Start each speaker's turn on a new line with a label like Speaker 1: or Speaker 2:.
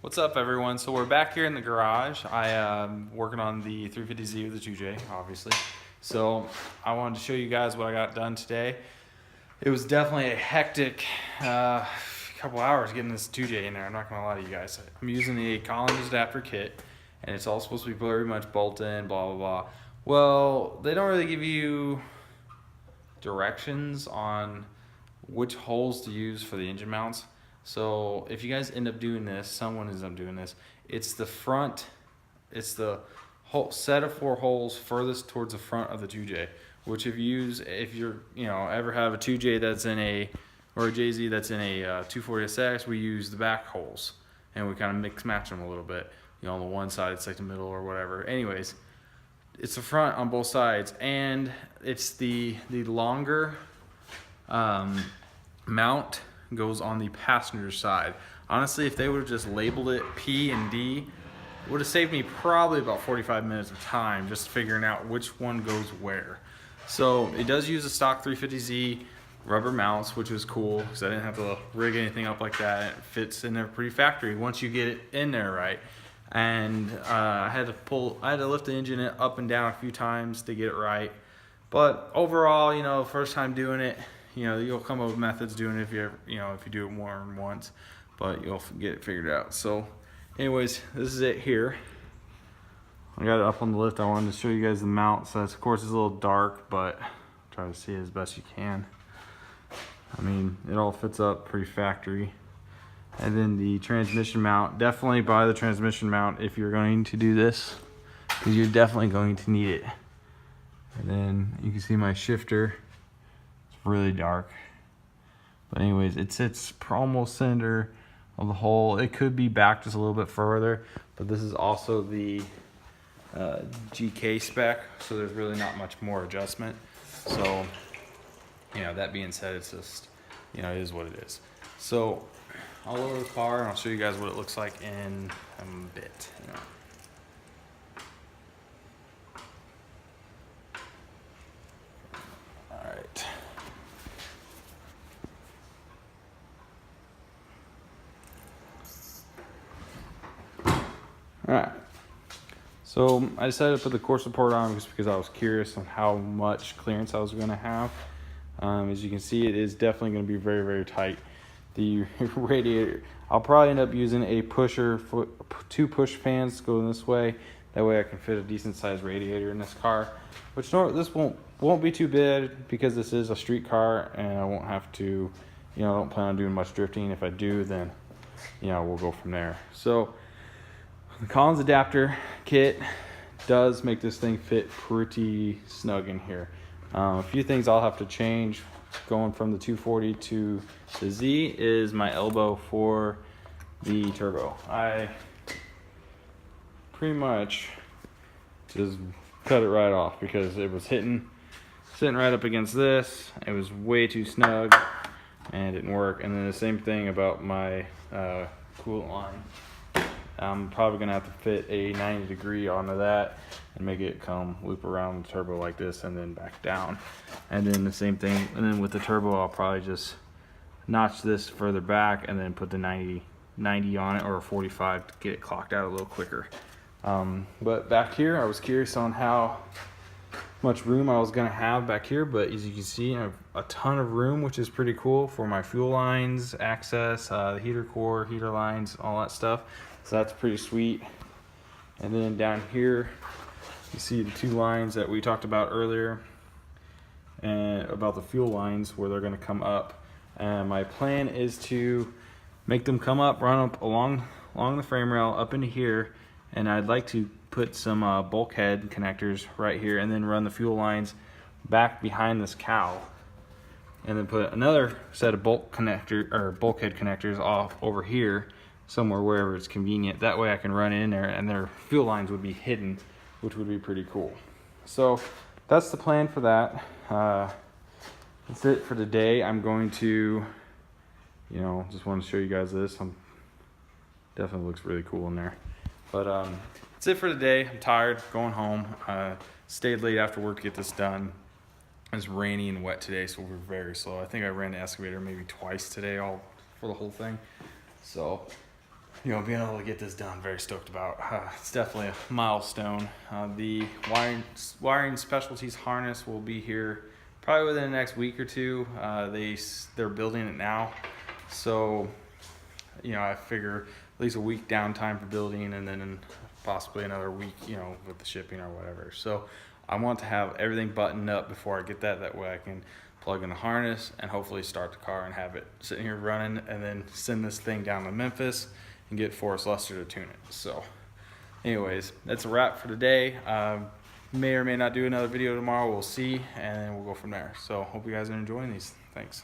Speaker 1: What's up, everyone? So we're back here in the garage. I am working on the 350Z with the 2J, obviously. So I wanted to show you guys what I got done today. It was definitely a hectic couple hours getting this 2J in there. I'm not gonna lie to you guys. I'm using the Collins adapter kit, and it's all supposed to be very much bolted in, blah blah blah. Well, they don't really give you directions on which holes to use for the engine mounts. So if you guys end up doing this, someone ends up doing this, it's the front, it's the whole set of 4 holes furthest towards the front of the 2J, which if you're, ever have a 2J that's in a, or a JZ that's in a 240SX, we use the back holes and we kind of mix match them a little bit. On the one side, it's like the middle or whatever. Anyways, it's the front on both sides, and it's the longer mount goes on the passenger side. Honestly, if they would have just labeled it P and D, it would have saved me probably about 45 minutes of time just figuring out which one goes where. So it does use a stock 350Z rubber mounts, which was cool because I didn't have to rig anything up like that. It fits in there pretty factory once you get it in there right. And I had to lift the engine up and down a few times to get it right. But overall, first time doing it, you'll come up with methods doing it if you do it more than once, but you'll get it figured out. So anyways, this is it here. I got it up on the lift. I wanted to show you guys the mount. So of course it's a little dark, but try to see it as best you can. I mean, it all fits up pretty factory. And then the transmission mount, definitely buy the transmission mount if you're going to do this, because you're definitely going to need it. And then you can see my shifter. Really dark, but anyways, it sits almost center of the hole. It could be back just a little bit further, but this is also the GK spec, so there's really not much more adjustment. So that being said, it's just it is what it is. So I'll lower the car and I'll show you guys what it looks like in a bit. Alright, so I decided to put the core support on just because I was curious on how much clearance I was going to have. As you can see, it is definitely going to be very, very tight. The radiator, I'll probably end up using a pusher, 2 push fans going this way. That way I can fit a decent sized radiator in this car, which this won't be too bad because this is a street car and I won't have to, I don't plan on doing much drifting. If I do, then, we'll go from there. So the Collins adapter kit does make this thing fit pretty snug in here. A few things I'll have to change going from the 240 to the Z is my elbow for the turbo. I pretty much just cut it right off because it was sitting right up against this. It was way too snug and it didn't work. And then the same thing about my coolant line. I'm probably gonna have to fit a 90 degree onto that and make it come loop around the turbo like this and then back down. And then the same thing, and then with the turbo I'll probably just notch this further back and then put the 90 on it, or a 45 to get it clocked out a little quicker. But back here I was curious on how much room I was gonna have back here, but as you can see I have a ton of room, which is pretty cool for my fuel lines, access, the heater core, heater lines, all that stuff. So that's pretty sweet. And then down here you see the 2 lines that we talked about earlier, and about the fuel lines where they're going to come up. And my plan is to make them come up, run up along the frame rail up into here, and I'd like to put some bulkhead connectors right here, and then run the fuel lines back behind this cowl, and then put another set of bulkhead connectors off over here somewhere, wherever it's convenient. That way I can run in there and their fuel lines would be hidden, which would be pretty cool. So that's the plan for that. That's it for today. I'm going to, just want to show you guys this. Definitely looks really cool in there. But that's it for today. I'm tired, going home. Stayed late after work to get this done. It's rainy and wet today, so we're very slow. I think I ran the excavator maybe twice today, all for the whole thing. So being able to get this done. Very stoked about. It's definitely a milestone. The wiring specialties harness will be here probably within the next week or two. They're building it now, so I figure at least a week downtime for building, and then possibly another week, with the shipping or whatever. So I want to have everything buttoned up before I get that. That way I can plug in the harness and hopefully start the car and have it sitting here running, and then send this thing down to Memphis and get Forrest Lester to tune it. So anyways, that's a wrap for today. May or may not do another video tomorrow. We'll see, and then we'll go from there. So hope you guys are enjoying these. Thanks.